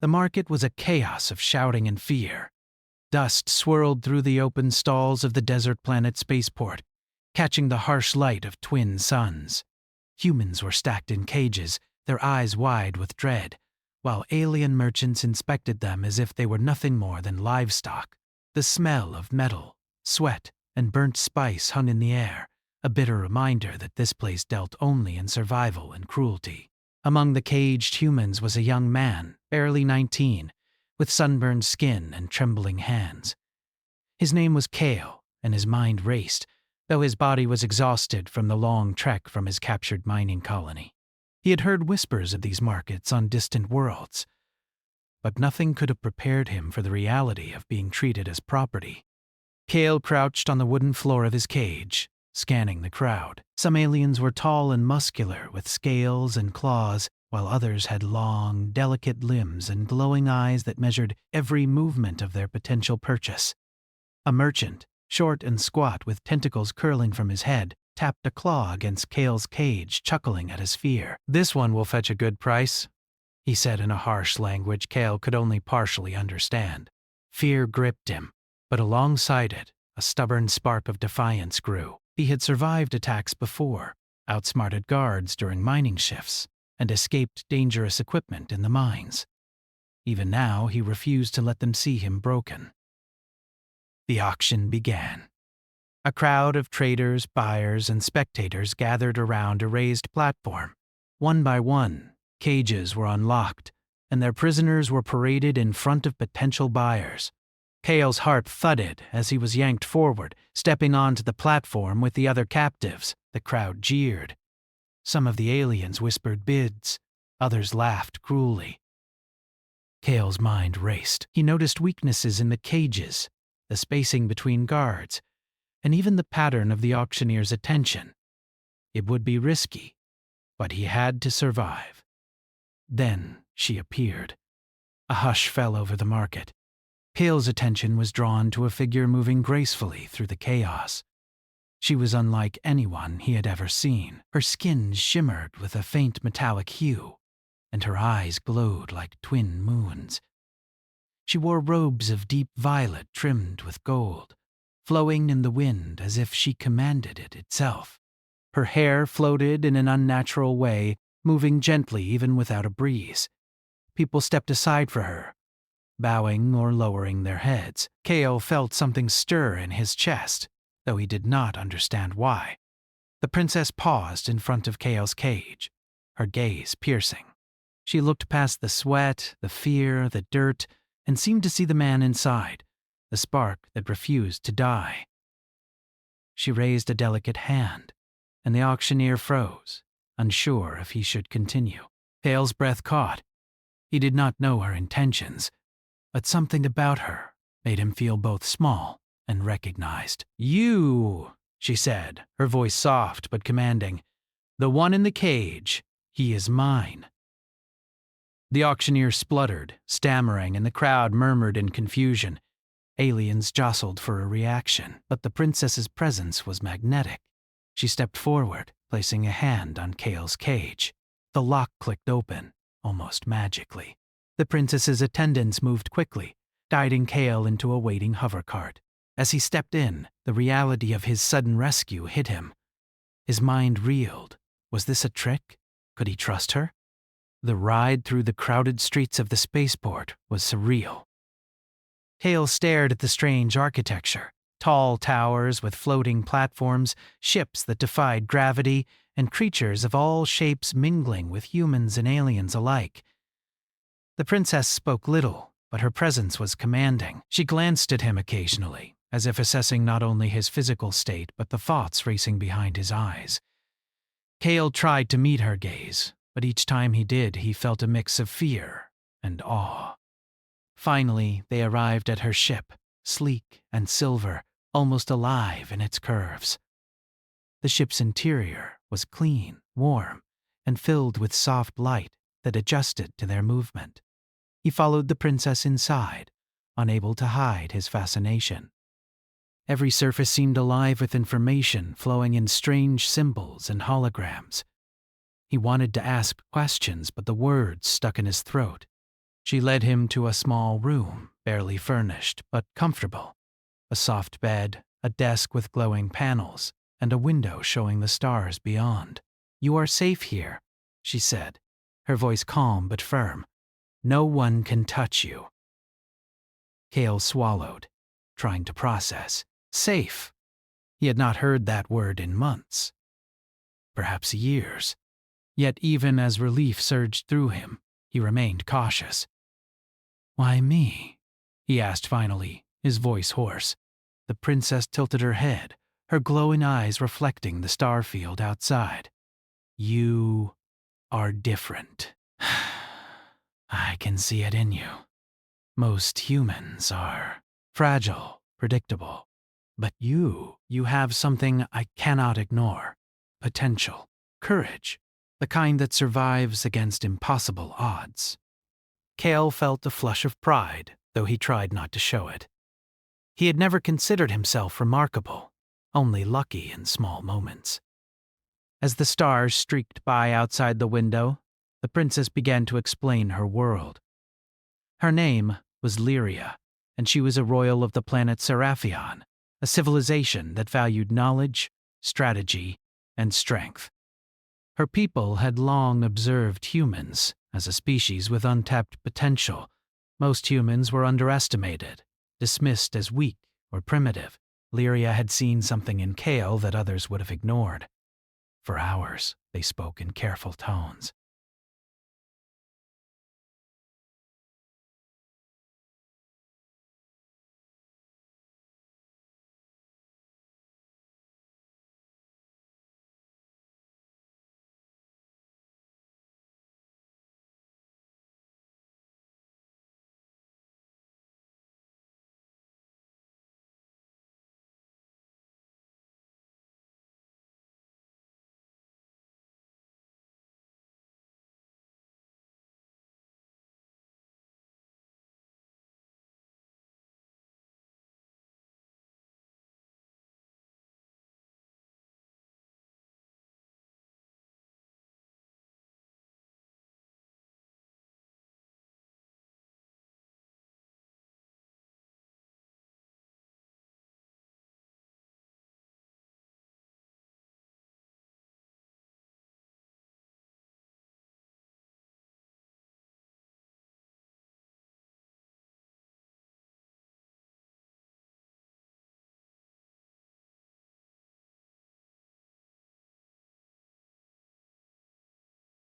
The market was a chaos of shouting and fear. Dust swirled through the open stalls of the desert planet spaceport, catching the harsh light of twin suns. Humans were stacked in cages, their eyes wide with dread, while alien merchants inspected them as if they were nothing more than livestock. The smell of metal, sweat, and burnt spice hung in the air, a bitter reminder that this place dealt only in survival and cruelty. Among the caged humans was a young man, barely 19, with sunburned skin and trembling hands. His name was Kale, and his mind raced, though his body was exhausted from the long trek from his captured mining colony. He had heard whispers of these markets on distant worlds, but nothing could have prepared him for the reality of being treated as property. Kale crouched on the wooden floor of his cage, scanning the crowd. Some aliens were tall and muscular with scales and claws, while others had long, delicate limbs and glowing eyes that measured every movement of their potential purchase. A merchant, short and squat with tentacles curling from his head, tapped a claw against Kale's cage, chuckling at his fear. "This one will fetch a good price," he said in a harsh language Kale could only partially understand. Fear gripped him, but alongside it, a stubborn spark of defiance grew. He had survived attacks before, outsmarted guards during mining shifts, and escaped dangerous equipment in the mines. Even now, he refused to let them see him broken. The auction began. A crowd of traders, buyers, and spectators gathered around a raised platform. One by one, cages were unlocked, and their prisoners were paraded in front of potential buyers. Kale's heart thudded as he was yanked forward, stepping onto the platform with the other captives. The crowd jeered. Some of the aliens whispered bids, others laughed cruelly. Kale's mind raced. He noticed weaknesses in the cages, the spacing between guards, and even the pattern of the auctioneer's attention. It would be risky, but he had to survive. Then she appeared. A hush fell over the market. Kale's attention was drawn to a figure moving gracefully through the chaos. She was unlike anyone he had ever seen. Her skin shimmered with a faint metallic hue, and her eyes glowed like twin moons. She wore robes of deep violet trimmed with gold, flowing in the wind as if she commanded it itself. Her hair floated in an unnatural way, moving gently even without a breeze. People stepped aside for her, bowing or lowering their heads. Kale felt something stir in his chest, though he did not understand why. The princess paused in front of Kale's cage, her gaze piercing. She looked past the sweat, the fear, the dirt, and seemed to see the man inside, the spark that refused to die. She raised a delicate hand, and the auctioneer froze, unsure if he should continue. Kale's breath caught. He did not know her intentions, but something about her made him feel both small and recognized. "You," she said, her voice soft but commanding. "The one in the cage, he is mine." The auctioneer spluttered, stammering, and the crowd murmured in confusion. Aliens jostled for a reaction, but the princess's presence was magnetic. She stepped forward, placing a hand on Kale's cage. The lock clicked open, almost magically. The princess's attendants moved quickly, guiding Kale into a waiting hovercart. As he stepped in, the reality of his sudden rescue hit him. His mind reeled. Was this a trick? Could he trust her? The ride through the crowded streets of the spaceport was surreal. Kale stared at the strange architecture, tall towers with floating platforms, ships that defied gravity, and creatures of all shapes mingling with humans and aliens alike. The princess spoke little, but her presence was commanding. She glanced at him occasionally, as if assessing not only his physical state but the thoughts racing behind his eyes. Kale tried to meet her gaze, but each time he did, he felt a mix of fear and awe. Finally, they arrived at her ship, sleek and silver, almost alive in its curves. The ship's interior was clean, warm, and filled with soft light that adjusted to their movement. He followed the princess inside, unable to hide his fascination. Every surface seemed alive with information flowing in strange symbols and holograms. He wanted to ask questions, but the words stuck in his throat. She led him to a small room, barely furnished, but comfortable. A soft bed, a desk with glowing panels, and a window showing the stars beyond. "You are safe here," she said, her voice calm but firm. "No one can touch you." Cale swallowed, trying to process. Safe. He had not heard that word in months. Perhaps years. Yet even as relief surged through him, he remained cautious. "Why me?" he asked finally, his voice hoarse. The princess tilted her head, her glowing eyes reflecting the star field outside. "You are different. I can see it in you. Most humans are fragile, predictable. But you have something I cannot ignore. Potential, courage, the kind that survives against impossible odds." Cale felt a flush of pride, though he tried not to show it. He had never considered himself remarkable, only lucky in small moments. As the stars streaked by outside the window, the princess began to explain her world. Her name was Lyria, and she was a royal of the planet Seraphion, a civilization that valued knowledge, strategy, and strength. Her people had long observed humans as a species with untapped potential. Most humans were underestimated, dismissed as weak or primitive. Lyria had seen something in Cale that others would have ignored. For hours, they spoke in careful tones.